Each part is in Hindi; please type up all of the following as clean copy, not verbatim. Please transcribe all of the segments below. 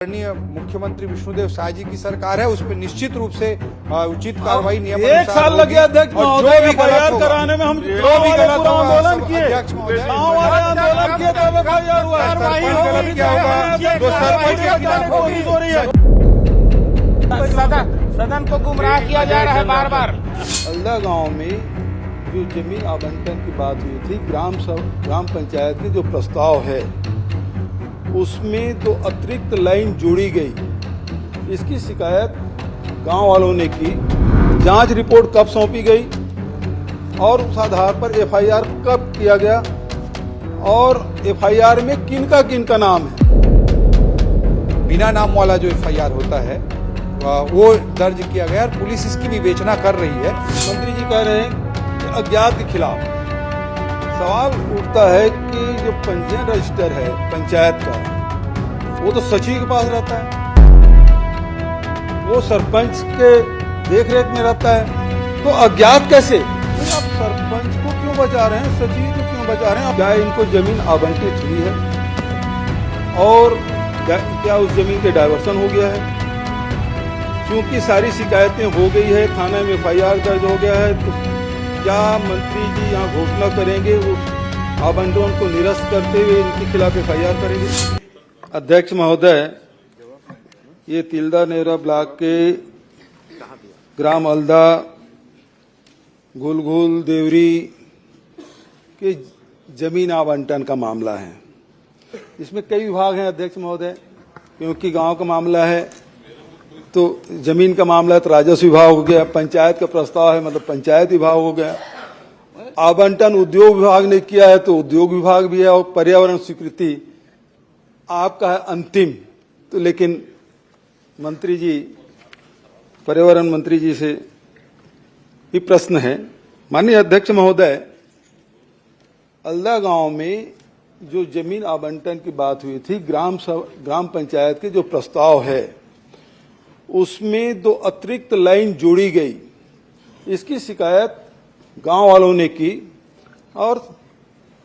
मुख्यमंत्री विष्णुदेव साय जी की सरकार है, उस पर निश्चित रूप से उचित कार्रवाई नियम एक साल लगे अध्यक्ष महोदय एफआईआर कराने में। हम जो भी गलत आंदोलन किए, अध्यक्ष महोदय गाँव वाले आंदोलन किए तब एफआईआर हुआ। सरपंच गलत किया होगा तो सरपंच के खिलाफ होगी। हो रही है। सदन को गुमराह किया जा रहा है बार बार। अल्दा गांव में जो जमीन आवंटन की बात हुई थी, ग्राम पंचायत के जो प्रस्ताव है उसमें तो अतिरिक्त लाइन जोड़ी गई। इसकी शिकायत गांव वालों ने की। जांच रिपोर्ट कब सौंपी गई और उस आधार पर एफआईआर कब किया गया और एफआईआर में किनका नाम है। बिना नाम वाला जो एफआईआर होता है वो दर्ज किया गया और पुलिस इसकी विवेचना कर रही है। मंत्री जी कह रहे हैं कि अज्ञात के खिलाफ। सवाल उठता है कि जो पंजीयन रजिस्टर है पंचायत का, वो तो सचिव के पास रहता है, वो सरपंच के देखरेख में रहता है, तो अज्ञात कैसे? तो आप सरपंच को क्यों बचा रहे हैं, सचिव को क्यों बचा रहे हैं? क्या इनको जमीन आवंटित हुई है और क्या उस जमीन के डायवर्सन हो गया है? क्योंकि सारी शिकायतें हो गई है, थाना में एफआईआर दर्ज हो गया है, तो क्या मंत्री जी यहाँ घोषणा करेंगे उस आवंटन को निरस्त करते हुए इनके खिलाफ एफआईआर करेंगे? अध्यक्ष महोदय, ये तिल्दा नेवरा ब्लॉक के ग्राम अल्दा गुलगुल देवरी के जमीन आवंटन का मामला है। इसमें कई विभाग हैं अध्यक्ष महोदय, क्योंकि गांव का मामला है तो जमीन का मामला है तो राजस्व विभाग हो गया, पंचायत का प्रस्ताव है मतलब पंचायत विभाग हो गया, आवंटन उद्योग विभाग ने किया है तो उद्योग विभाग भी है, और पर्यावरण स्वीकृति आपका है अंतिम। तो लेकिन मंत्री जी, पर्यावरण मंत्री जी से भी प्रश्न है। माननीय अध्यक्ष महोदय, अल्दा गांव में जो जमीन आवंटन की बात हुई थी, ग्राम पंचायत के जो प्रस्ताव है उसमें तो अतिरिक्त लाइन जोड़ी गई। इसकी शिकायत गांव वालों ने की और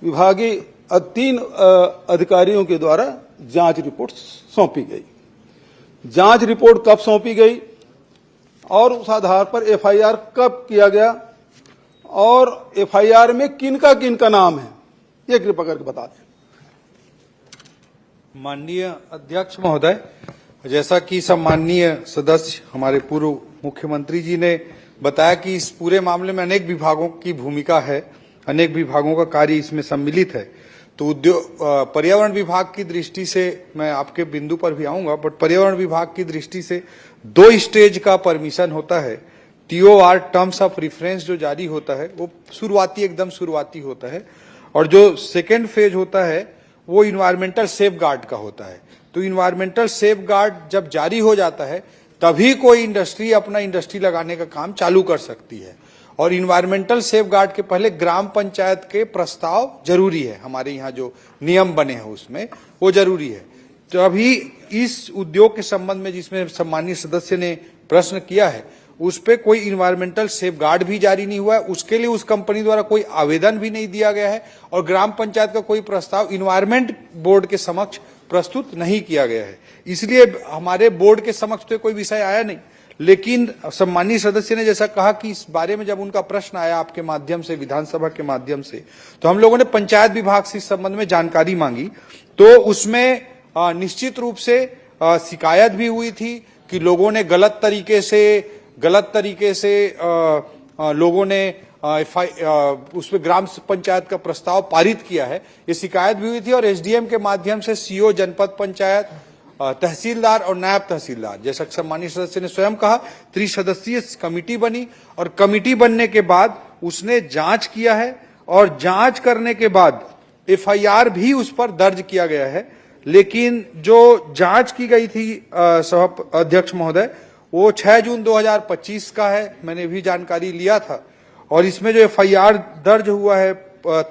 विभागीय 3 अधिकारियों के द्वारा जांच रिपोर्ट सौंपी गई। जांच रिपोर्ट कब सौंपी गई और उस आधार पर एफआईआर कब किया गया और एफआईआर में किनका नाम है, ये कृपा करके बता दें। माननीय अध्यक्ष महोदय, जैसा कि सम्माननीय सदस्य हमारे पूर्व मुख्यमंत्री जी ने बताया कि इस पूरे मामले में अनेक विभागों की भूमिका है, अनेक विभागों का कार्य इसमें सम्मिलित है। तो पर्यावरण विभाग की दृष्टि से मैं आपके बिंदु पर भी आऊंगा, बट पर्यावरण विभाग की दृष्टि से 2 स्टेज का परमिशन होता है। TOR टर्म्स ऑफ रेफरेंस जो जारी होता है वो एकदम शुरुआती होता है, और जो सेकेंड फेज होता है वो इन्वायरमेंटल सेफ गार्ड का होता है। तो इन्वायरमेंटल सेफ गार्ड जब जारी हो जाता है तभी कोई इंडस्ट्री अपना इंडस्ट्री लगाने का काम चालू कर सकती है, और इन्वायरमेंटल सेफ गार्ड के पहले ग्राम पंचायत के प्रस्ताव जरूरी है। हमारे यहाँ जो नियम बने हैं उसमें वो जरूरी है। तो अभी इस उद्योग के संबंध में जिसमें सम्मानीय सदस्य ने प्रश्न किया है उस पे कोई इन्वायरमेंटल सेफ गार्ड भी जारी नहीं हुआ है, उसके लिए उस कंपनी द्वारा कोई आवेदन भी नहीं दिया गया है, और ग्राम पंचायत का कोई प्रस्ताव इन्वायरमेंट बोर्ड के समक्ष प्रस्तुत नहीं किया गया है। इसलिए हमारे बोर्ड के समक्ष तो कोई विषय आया नहीं। लेकिन सम्मानीय सदस्य ने जैसा कहा कि इस बारे में जब उनका प्रश्न आया आपके माध्यम से, विधानसभा के माध्यम से, तो हम लोगों ने पंचायत विभाग से इस संबंध में जानकारी मांगी। तो उसमें निश्चित रूप से शिकायत भी हुई थी कि लोगों ने गलत तरीके से लोगों ने उसमें ग्राम पंचायत का प्रस्ताव पारित किया है, ये शिकायत भी हुई थी। और एसडीएम के माध्यम से सीओ जनपद पंचायत, तहसीलदार और नायब तहसीलदार, जैसा सम्मानीय सदस्य ने स्वयं कहा, 3 सदस्यीय कमेटी बनी, और कमेटी बनने के बाद उसने जांच किया है, और जांच करने के बाद एफआईआर भी उस पर दर्ज किया गया है। लेकिन जो जांच की गई थी सभा अध्यक्ष महोदय, वो 6 जून 2025 का है, मैंने भी जानकारी लिया था। और इसमें जो एफआईआर दर्ज हुआ है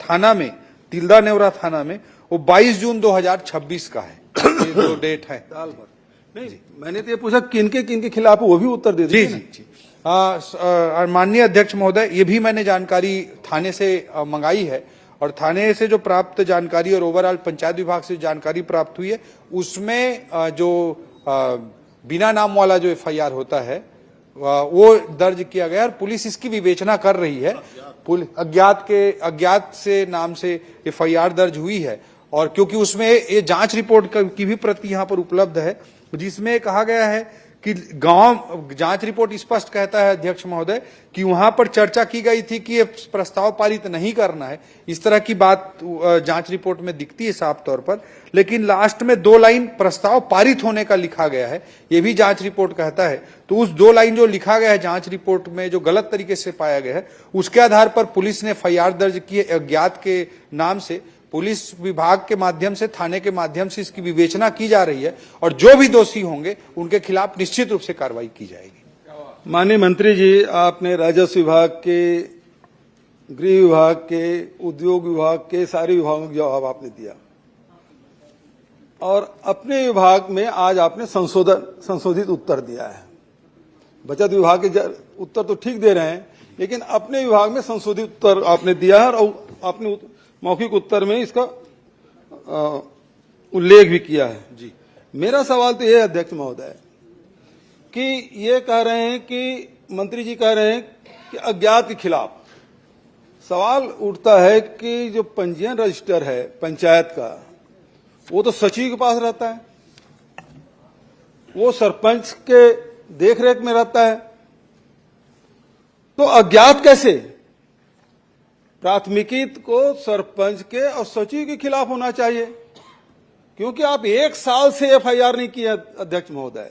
थाना में, तिल्दा नेवरा थाना में, वो 22 जून 2026 का है। ये जो डेट है साल भर नहीं, मैंने तो ये पूछा किनके खिलाफ, वो भी उत्तर दे दीजिए। जी। माननीय अध्यक्ष महोदय, ये भी मैंने जानकारी थाने से मंगाई है, और थाने से जो प्राप्त जानकारी और ओवरऑल पंचायत विभाग से जानकारी प्राप्त हुई है उसमें जो बिना नाम वाला जो FIR होता है वो दर्ज किया गया और पुलिस इसकी विवेचना कर रही है। अज्ञात से नाम से FIR दर्ज हुई है और क्योंकि उसमें ये जांच रिपोर्ट की भी प्रति यहाँ पर उपलब्ध है जिसमें कहा गया है कि गांव जांच रिपोर्ट स्पष्ट कहता है अध्यक्ष महोदय कि वहां पर चर्चा की गई थी कि ये प्रस्ताव पारित नहीं करना है, इस तरह की बात जांच रिपोर्ट में दिखती है साफ तौर पर, लेकिन लास्ट में 2 लाइन प्रस्ताव पारित होने का लिखा गया है, ये भी जांच रिपोर्ट कहता है। तो उस 2 लाइन जो लिखा गया है जांच रिपोर्ट में जो गलत तरीके से पाया गया है उसके आधार पर पुलिस ने FIR दर्ज की है अज्ञात के नाम से। पुलिस विभाग के माध्यम से थाने के माध्यम से इसकी विवेचना की जा रही है और जो भी दोषी होंगे उनके खिलाफ निश्चित रूप से कार्रवाई की जाएगी। माननीय मंत्री जी, आपने राजस्व विभाग के, गृह विभाग के, उद्योग विभाग के सारे विभागों का जवाब आपने दिया और अपने विभाग में आज आपने संशोधित उत्तर दिया है। बचत विभाग के उत्तर तो ठीक दे रहे हैं लेकिन अपने विभाग में संशोधित उत्तर आपने दिया है और आपने मौखिक उत्तर में इसका उल्लेख भी किया है। जी, मेरा सवाल तो यह है अध्यक्ष महोदय कि ये कह रहे हैं कि मंत्री जी कह रहे हैं कि अज्ञात के खिलाफ सवाल उठता है कि जो पंजीयन रजिस्टर है पंचायत का वो तो सचिव के पास रहता है, वो सरपंच के देखरेख में रहता है, तो अज्ञात कैसे? प्राथमिकी को सरपंच के और सचिव के खिलाफ होना चाहिए क्योंकि आप 1 साल से FIR नहीं किया अध्यक्ष महोदय।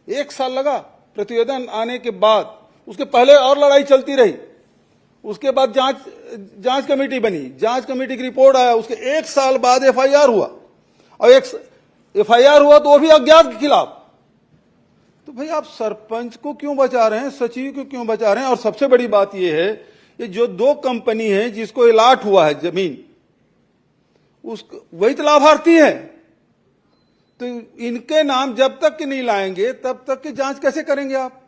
1 साल लगा प्रतिवेदन आने के बाद, उसके पहले और लड़ाई चलती रही, उसके बाद जांच कमेटी बनी, जांच कमेटी की रिपोर्ट आया, उसके 1 साल बाद FIR हुआ और एक FIR हुआ तो वो भी अज्ञात के खिलाफ। तो भाई आप सरपंच को क्यों बचा रहे हैं, सचिव को क्यों बचा रहे हैं? और सबसे बड़ी बात यह है ये जो 2 कंपनी है जिसको अलाट हुआ है जमीन, उसको वही तो लाभार्थी है, तो इनके नाम जब तक के नहीं लाएंगे तब तक की जांच कैसे करेंगे आप?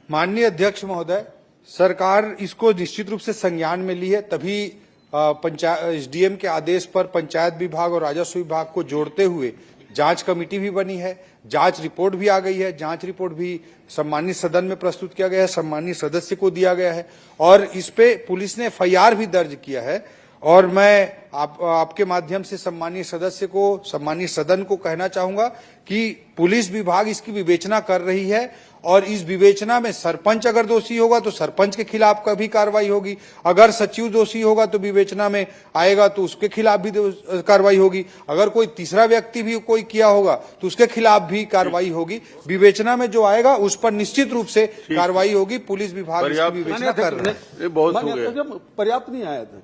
माननीय अध्यक्ष महोदय, सरकार इसको निश्चित रूप से संज्ञान में ली है, तभी SDM के आदेश पर पंचायत विभाग और राजस्व विभाग को जोड़ते हुए जांच कमेटी भी बनी है, जांच रिपोर्ट भी आ गई है, जांच रिपोर्ट भी सम्मानित सदन में प्रस्तुत किया गया है, सम्मानित सदस्य को दिया गया है और इस पे पुलिस ने FIR भी दर्ज किया है। और मैं आपके माध्यम से सम्मानित सदस्य को, सम्मानित सदन को कहना चाहूंगा कि पुलिस विभाग इसकी विवेचना कर रही है और इस विवेचना में सरपंच अगर दोषी होगा तो सरपंच के खिलाफ कभी कार्रवाई होगी, अगर सचिव दोषी होगा तो विवेचना में आएगा तो उसके खिलाफ भी कार्रवाई होगी, अगर कोई तीसरा व्यक्ति भी कोई किया होगा तो उसके खिलाफ भी कार्रवाई होगी। विवेचना में जो आएगा उस पर निश्चित रूप से कार्रवाई होगी। पुलिस विभाग इसकी विवेचना कर रहा है। बहुत हो गया, पर्याप्त नहीं आया था।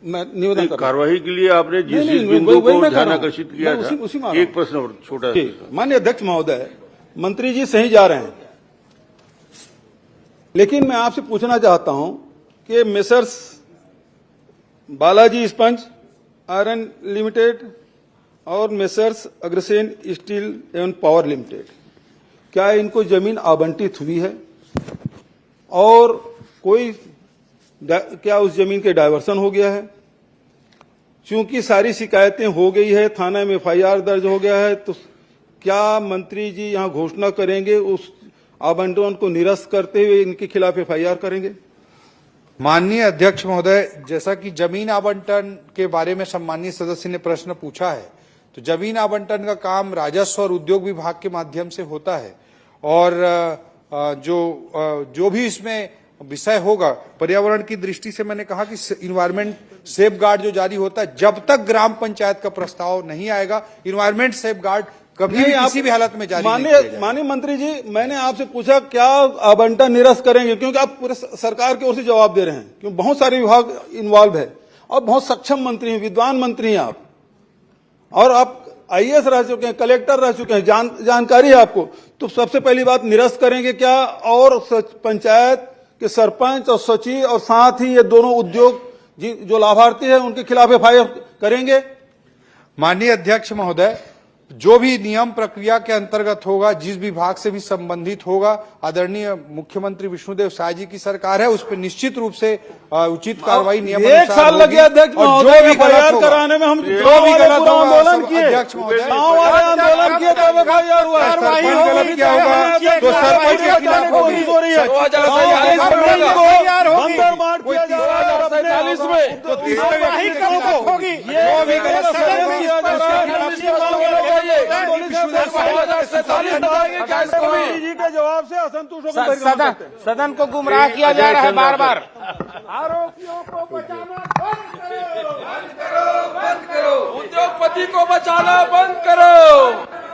मैं निवेदन कर कार्रवाई के लिए आपने जिस बिंदु को ध्यान आकर्षित किया था, एक प्रश्न और छोटा। माननीय अध्यक्ष महोदय, मंत्री जी सही जा रहे हैं लेकिन मैं आपसे पूछना चाहता हूं कि messrs Balaji sponge iron limited और मेसर्स अग्रसेन स्टील एवं पावर लिमिटेड, क्या इनको जमीन आवंटित हुई है और कोई क्या उस जमीन के डायवर्सन हो गया है? चूंकि सारी शिकायतें हो गई है, थाना में FIR दर्ज हो गया है, तो क्या मंत्री जी यहां घोषणा करेंगे उस आवंटन को निरस्त करते हुए इनके खिलाफ FIR करेंगे? माननीय अध्यक्ष महोदय, जैसा कि जमीन आवंटन के बारे में सम्मानित सदस्य ने प्रश्न पूछा है, तो जमीन आवंटन का काम राजस्व और उद्योग विभाग के माध्यम से होता है और जो भी इसमें विषय होगा, पर्यावरण की दृष्टि से मैंने कहा कि इन्वायरमेंट सेफ गार्ड जो जारी होता है, जब तक ग्राम पंचायत का प्रस्ताव नहीं आएगा इन्वायरमेंट सेफ गार्ड कभी भी किसी भी हालत में जारी नहीं किया जाएगा। माननीय मंत्री जी, मैंने आपसे पूछा क्या आवंटन निरस्त करेंगे, क्योंकि आप पूरे सरकार की ओर से जवाब दे रहे हैं, क्योंकि बहुत सारे विभाग इन्वॉल्व है और बहुत सक्षम मंत्री हैं, विद्वान मंत्री हैं आप, और आप IAS रह चुके हैं, कलेक्टर रह चुके हैं, जानकारी है आपको। तो सबसे पहली बात, निरस्त करेंगे क्या? और पंचायत के सरपंच और सचिव और साथ ही ये दोनों उद्योग जो लाभार्थी है उनके खिलाफ FIR करेंगे? माननीय अध्यक्ष महोदय, जो भी नियम प्रक्रिया के अंतर्गत होगा, जिस विभाग से भी संबंधित होगा, आदरणीय मुख्यमंत्री विष्णुदेव साय जी की सरकार है, उस पर निश्चित रूप से उचित कार्रवाई नियम एक साल लग गया अध्यक्ष महोदय FIR कराने में। हम जो भी गलत होगा आंदोलन किए, अध्यक्ष महोदय गाँव वाले आंदोलन किए तो FIR हुआ। सरपंच गलत किया होगा तो सरपंच के खिलाफ होगी। हो रही है, बंदर मार किया जा रहा है तो तीसरे व्यक्ति के खिलाफ होगी। जो भी गलत किया जा रहा है जी के जवाब से असंतुष्ट होकर सदन को गुमराह किया जा रहा है बार बार। आरोपियों को बचाना उद्योगपति को बचाना बंद करो।